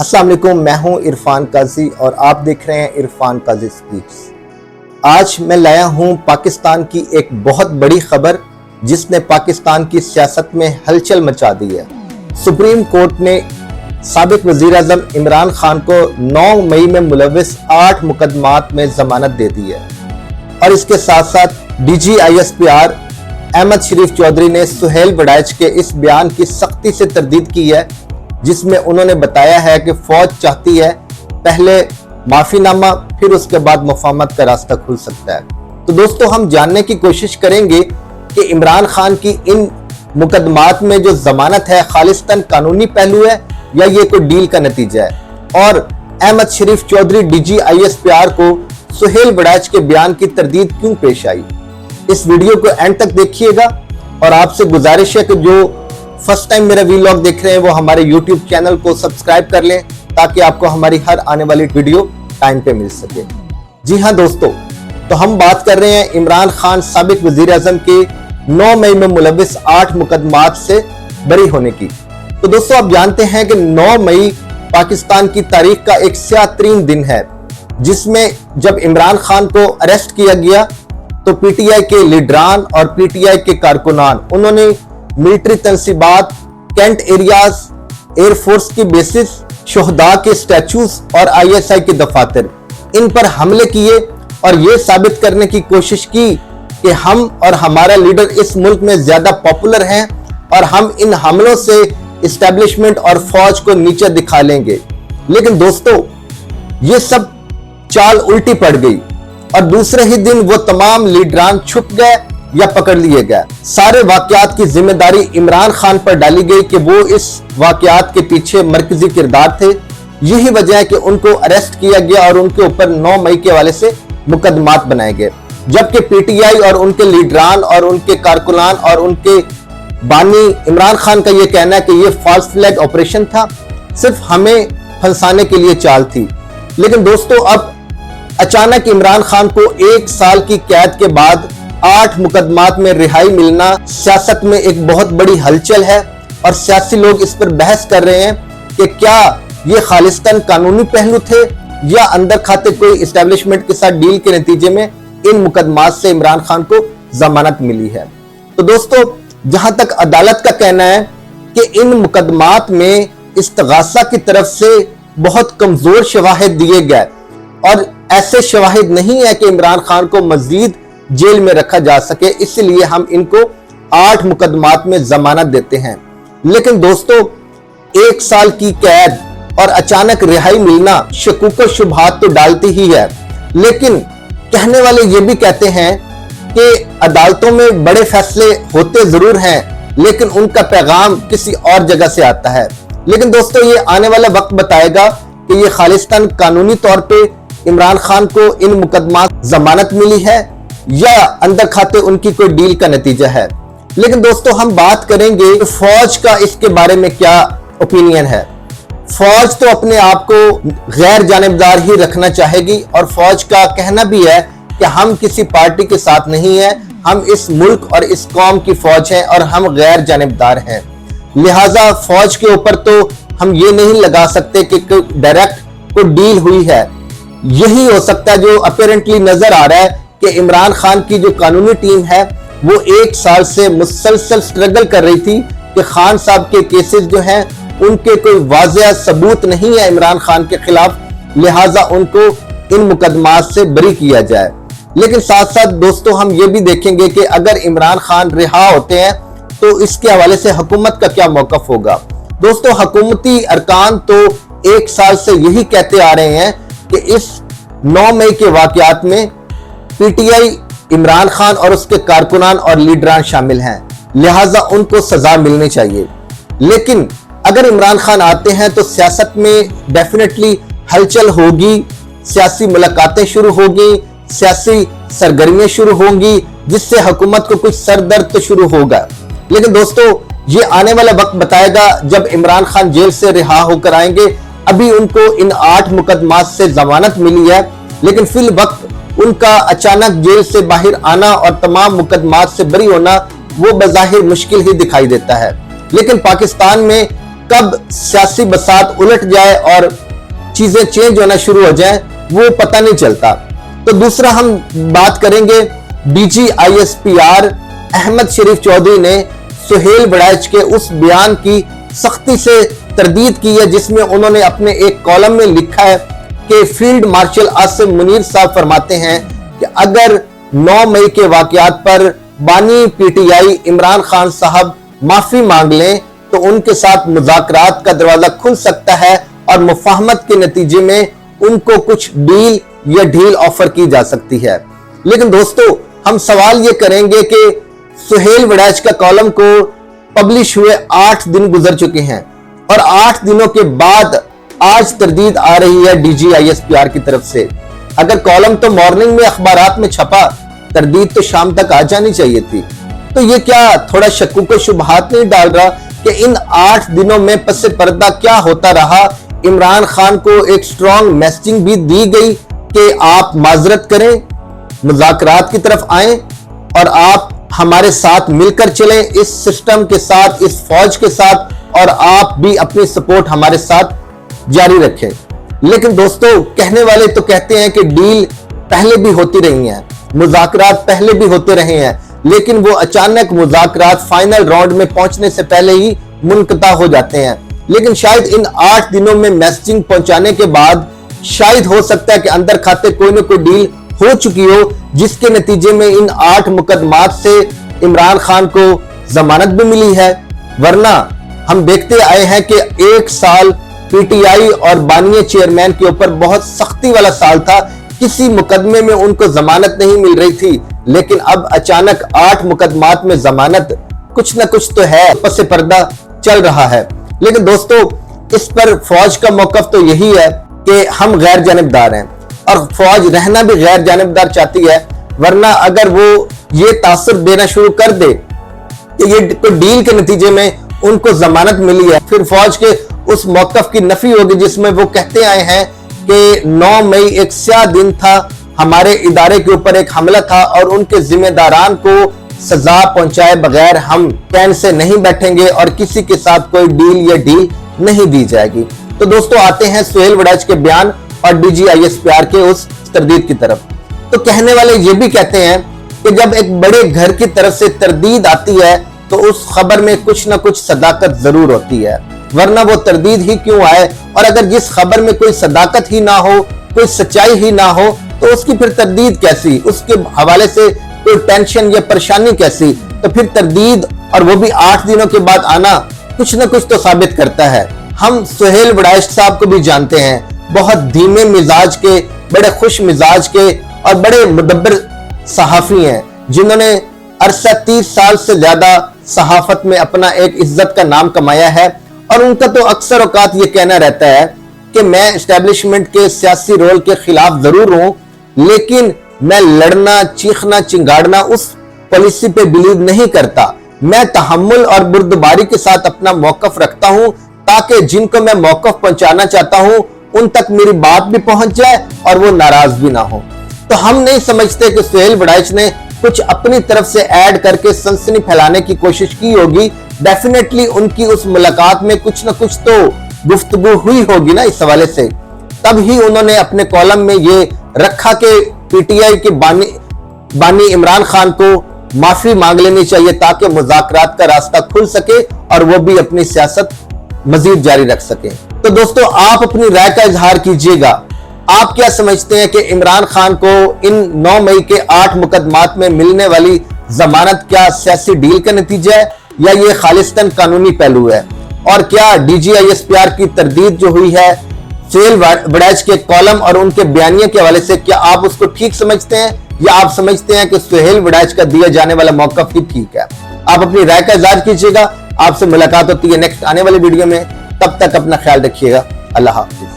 अस्सलाम वालेकुम, मैं हूं इरफान काजी और आप देख रहे हैं इरफान काजी स्पीक्स। आज मैं लाया हूं पाकिस्तान की एक बहुत बड़ी खबर जिसने पाकिस्तान की सियासत में हलचल मचा दी है। सुप्रीम कोर्ट ने साबिक वजीर आज़म इमरान खान को 9 मई में मुलविस 8 मुकदमात में जमानत दे दी है और इसके साथ साथ डीजी ISPR अहमद शरीफ चौधरी ने सुहेल वड़ाइच के इस बयान की सख्ती से तरदीद की है जिसमें उन्होंने बताया है कि फौज चाहती है पहले माफीनामा फिर उसके बाद मुफाहमत का रास्ता खुल सकता है। तो दोस्तों, हम जानने की कोशिश करेंगे कि इमरान खान की इन मुकदमात में जो जमानत है खालिस्तान कानूनी पहलू है या ये कोई डील का नतीजा है, और अहमद शरीफ चौधरी डीजी ISPR को सुहेल वड़ाइच के बयान की तरदीद क्यों पेश आई। इस वीडियो को एंड तक देखिएगा और आपसे गुजारिश है कि जो फर्स्ट टाइम मेरा वीलॉग देख रहे हैं वो हमारे YouTube चैनल को सब्सक्राइब कर लें ताकि आपको हमारी हर आने वाली वीडियो टाइम पे मिल सके। जी हाँ दोस्तों, तो हम बात कर रहे हैं इमरान खान साबिक वजीर आज़म के 9 मई में मुलविस 8 मुकदमात से बरी होने की। तो दोस्तों, आप जानते हैं कि 9 मई पाकिस्तान की तारीख का एक स्याह-तरीन दिन है जिसमें जब इमरान खान को अरेस्ट किया गया तो PTI के लीडरान और PTI के कारकुनान उन्होंने मिलिट्री तंसीबात, कैंट एरियाज, एयरफोर्स की बेसिस, शोहदा के स्टैचूज और ISI के दफातर इन पर हमले किए और ये साबित करने की कोशिश की कि हम और हमारा लीडर इस मुल्क में ज्यादा पॉपुलर हैं और हम इन हमलों से इस्टेब्लिशमेंट और फौज को नीचे दिखा लेंगे। लेकिन दोस्तों, ये सब चाल उल्टी पड़ गई और दूसरे ही दिन वो तमाम लीडरान छुप गए या पकड़ लिए गए। सारे वाकयात की जिम्मेदारी इमरान खान पर डाली गई कि वो इस वाकयात के पीछे मरकजी किरदार थे। यही वजह है कि उनको अरेस्ट किया गया और उनके ऊपर 9 मई के हवाले से मुकदमात बनाए गए, जबकि PTI और उनके लीडरान और उनके कारकुनान और उनके बानी इमरान खान का ये कहना है कि ये फॉल्स फ्लैग ऑपरेशन था, सिर्फ हमें फंसाने के लिए चाल थी। लेकिन दोस्तों, अब अचानक इमरान खान को 1 साल की कैद के बाद 8 मुकदमात में रिहाई मिलना सियासत में एक बहुत बड़ी हलचल है और सियासी लोग इस पर बहस कर रहे हैं कि क्या ये खालिस्तान कानूनी पहलू थे या अंदर खाते कोई इस्टेब्लिशमेंट के साथ डील के नतीजे में इन मुकदमात से इमरान खान को जमानत मिली है। तो दोस्तों, जहां तक अदालत का कहना है कि इन मुकदमात में इस्तगासा की तरफ से बहुत कमजोर शवाहिद दिए गए और ऐसे शवाहिद नहीं है कि इमरान खान को मजीद जेल में रखा जा सके, इसलिए हम इनको 8 मुकदमात में जमानत देते हैं। लेकिन दोस्तों, 1 साल की कैद और अचानक रिहाई मिलना शकूक और शुबहात तो डालती ही है। लेकिन कहने वाले ये भी कहते हैं कि अदालतों में बड़े फैसले होते जरूर हैं लेकिन उनका पैगाम किसी और जगह से आता है। लेकिन दोस्तों, ये आने वाला वक्त बताएगा कि ये खालिस्तान कानूनी तौर पे इमरान खान को इन मुकदमात जमानत मिली है या अंदर खाते उनकी कोई डील का नतीजा है। लेकिन दोस्तों, हम बात करेंगे फौज का इसके बारे में क्या ओपिनियन है। फौज तो अपने आप को गैर जानिबदार ही रखना चाहेगी और फौज का कहना भी है कि हम किसी पार्टी के साथ नहीं है, हम इस मुल्क और इस कौम की फौज हैं और हम गैर जानिबदार हैं। लिहाजा फौज के ऊपर तो हम ये नहीं लगा सकते कि डायरेक्ट कोई डील हुई है। यही हो सकता है जो अपेरेंटली नजर आ रहा है कि इमरान खान की जो कानूनी टीम है वो 1 साल से मुसलसल स्ट्रगल कर रही थी कि खान साहब के केसेस जो हैं उनके कोई वाज़ेह सबूत नहीं है इमरान खान के खिलाफ, लिहाजा उनको इन मुकदमात से बरी किया जाए। लेकिन साथ साथ दोस्तों, हम ये भी देखेंगे कि अगर इमरान खान रिहा होते हैं तो इसके हवाले से हुकूमत का क्या मौकफ होगा। दोस्तों, हुकूमती अरकान तो 1 साल से यही कहते आ रहे हैं कि इस 9 मई के वाकयात में PTI, इमरान खान और उसके कारकुनान और लीडरान शामिल हैं, लिहाजा उनको सजा मिलनी चाहिए। लेकिन अगर इमरान खान आते हैं तो सियासत में डेफिनेटली हलचल होगी, सियासी मुलाकातें शुरू होगी, सियासी सरगर्मियां शुरू होंगी जिससे हुकूमत को कुछ सरदर्द तो शुरू होगा। लेकिन दोस्तों, ये आने वाला वक्त बताएगा जब इमरान खान जेल से रिहा होकर आएंगे। अभी उनको इन 8 मुकदमात से जमानत मिली है, लेकिन फिल वक्त उनका अचानक जेल से बाहर आना और तमाम मुकदमात से बरी होना वो बज़ाहिर मुश्किल ही दिखाई देता है। लेकिन पाकिस्तान में کب سیاسی بساط الٹ جائے اور چیزیں چینج ہونا شروع ہو جائیں وہ پتہ نہیں چلتا۔ تو دوسرا ہم بات کریں گے D G I S P R Ahmed Sharif Chaudhry نے سہیل وڑائچ کے اس بیان کی سختی سے تردید کی ہے جس میں انہوں نے اپنے ایک کالم میں لکھا ہے کہ فیلڈ مارشل عاصم منیر صاحب فرماتے ہیں کہ اگر 9 مئی کے واقعات پر بانی P T I Imran Khan صاحب معافی مانگ لیں تو ان کے ساتھ مذاکرات کا دروازہ کھل سکتا ہے اور مفاہمت کے نتیجے میں ان کو کچھ ڈیل یا ڈھیل آفر کی جا سکتی ہے۔ لیکن دوستو ہم سوال یہ کریں گے کہ سہیل وڑائچ کا کالم کو پبلش ہوئے 8 دن گزر چکے ہیں اور 8 دنوں کے بعد آج تردید آ رہی ہے D G I S P R کی طرف سے۔ اگر کالم تو مارننگ میں اخبارات میں چھپا، تردید تو شام تک آ جانی چاہیے تھی۔ تو یہ کیا تھوڑا شکوک و شبہات نہیں ڈال رہا کہ ان 8 دنوں میں پس پردہ کیا ہوتا رہا؟ عمران خان کو ایک سٹرونگ میسجنگ بھی دی گئی کہ آپ معذرت کریں، مذاکرات کی طرف آئیں اور آپ ہمارے ساتھ مل کر چلیں اس سسٹم کے ساتھ، اس فوج کے ساتھ، اور آپ بھی اپنی سپورٹ ہمارے ساتھ جاری رکھیں۔ لیکن دوستو کہنے والے تو کہتے ہیں کہ ڈیل پہلے بھی ہوتی رہی ہیں، مذاکرات پہلے بھی ہوتے رہے ہیں، لیکن وہ اچانک مذاکرات فائنل راؤنڈ میں پہنچنے سے پہلے ہی منقطع ہو جاتے ہیں۔ لیکن شاید ان 8 دنوں میں میسجنگ پہنچانے کے بعد شاید ہو سکتا ہے کہ اندر کھاتے کوئی نہ کوئی ڈیل ہو چکی ہو جس کے نتیجے میں ان 8 مقدمات سے عمران خان کو ضمانت بھی ملی ہے، ورنہ ہم دیکھتے آئے ہیں کہ 1 سال پی ٹی آئی اور بانیے چیئرمین کے اوپر بہت سختی والا سال تھا، کسی مقدمے میں ان کو ضمانت نہیں مل رہی تھی، لیکن اب اچانک 8 مقدمات میں ضمانت، کچھ نہ کچھ تو ہے، پس پردہ چل رہا ہے۔ لیکن دوستو اس پر فوج کا موقف تو یہی ہے کہ ہم غیر جانبدار ہیں اور فوج رہنا بھی غیر جانبدار چاہتی ہے، ورنہ اگر وہ یہ تاثر دینا شروع کر دے کہ یہ کوئی ڈیل کے نتیجے میں ان کو ضمانت ملی ہے، پھر فوج کے اس موقف کی نفی ہوگی جس میں وہ کہتے آئے ہیں کہ 9 مئی ایک سیاہ دن تھا، ہمارے ادارے کے اوپر ایک حملہ تھا اور ان کے ذمہ داران کو سزا پہنچائے بغیر ہم چین سے نہیں بیٹھیں گے اور کسی کے ساتھ کوئی ڈیل یا ڈیل نہیں دی جائے گی۔ تو دوستو آتے ہیں سہیل وڑائچ کے بیان اور D G I S P R کے اس تردید کی طرف۔ تو کہنے والے یہ بھی کہتے ہیں کہ جب ایک بڑے گھر کی طرف سے تردید آتی ہے تو اس خبر میں کچھ نہ کچھ صداقت ضرور ہوتی ہے، ورنہ وہ تردید ہی کیوں آئے؟ اور اگر جس خبر میں کوئی صداقت ہی نہ ہو، کوئی سچائی ہی نہ ہو، تو اس کی پھر تردید کیسی؟ اس کے حوالے سے کوئی ٹینشن یا پریشانی کیسی؟ تو پھر تردید اور وہ بھی 8 دنوں کے بعد آنا کچھ نہ کچھ تو ثابت کرتا ہے۔ ہم سہیل وڑائچ صاحب کو بھی جانتے ہیں، بہت دھیمے مزاج کے، بڑے خوش مزاج کے اور بڑے مدبر صحافی ہیں جنہوں نے عرصہ 30 سال سے زیادہ صحافت میں اپنا ایک عزت کا نام کمایا ہے، اور ان کا تو اکثر اوقات یہ کہنا رہتا ہے کہ میں اسٹیبلشمنٹ کے سیاسی رول کے خلاف ضرور ہوں، لیکن میں لڑنا، چیخنا، چنگاڑنا اس پالیسی پہ بلیو نہیں کرتا۔ میں تحمل اور بردباری کے ساتھ اپنا موقف رکھتا ہوں تاکہ جن کو میں موقف پہنچانا چاہتا ہوں ان تک میری بات بھی پہنچ جائے اور وہ ناراض بھی نہ ہو۔ تو ہم نہیں سمجھتے کہ سہیل وڑائچ نے کچھ اپنی طرف سے ایڈ کر کے سنسنی پھیلانے کی کوشش کی ہوگی۔ ڈیفینیٹلی ان کی اس ملاقات میں کچھ نہ کچھ تو گفتگو ہوئی ہوگی نا اس حوالے سے، تب ہی انہوں نے اپنے کالم میں یہ رکھا کہ پی ٹی آئی کے بانی عمران خان کو معافی مانگ لینی چاہیے تاکہ مذاکرات کا راستہ کھل سکے اور وہ بھی اپنی سیاست مزید جاری رکھ سکے۔ تو دوستو آپ اپنی رائے کا اظہار کیجئے گا، آپ کیا سمجھتے ہیں کہ عمران خان کو ان 9 مئی کے 8 مقدمات میں ملنے والی ضمانت کیا سیاسی ڈیل کا نتیجہ ہے یا یہ خالصتاً قانونی پہلو ہے؟ اور کیا D G I S P R کی تردید جو ہوئی ہے سہیل وڑائچ کے کالم اور ان کے بیانیے کے حوالے سے، کیا آپ اس کو ٹھیک سمجھتے ہیں یا آپ سمجھتے ہیں کہ سہیل وڑائچ کا دیا جانے والا موقف ہی ٹھیک ہے؟ آپ اپنی رائے کا اظہار کیجئے گا۔ آپ سے ملاقات ہوتی ہے نیکسٹ آنے والی ویڈیو میں، تب تک اپنا خیال رکھیے گا۔ اللہ حافظ۔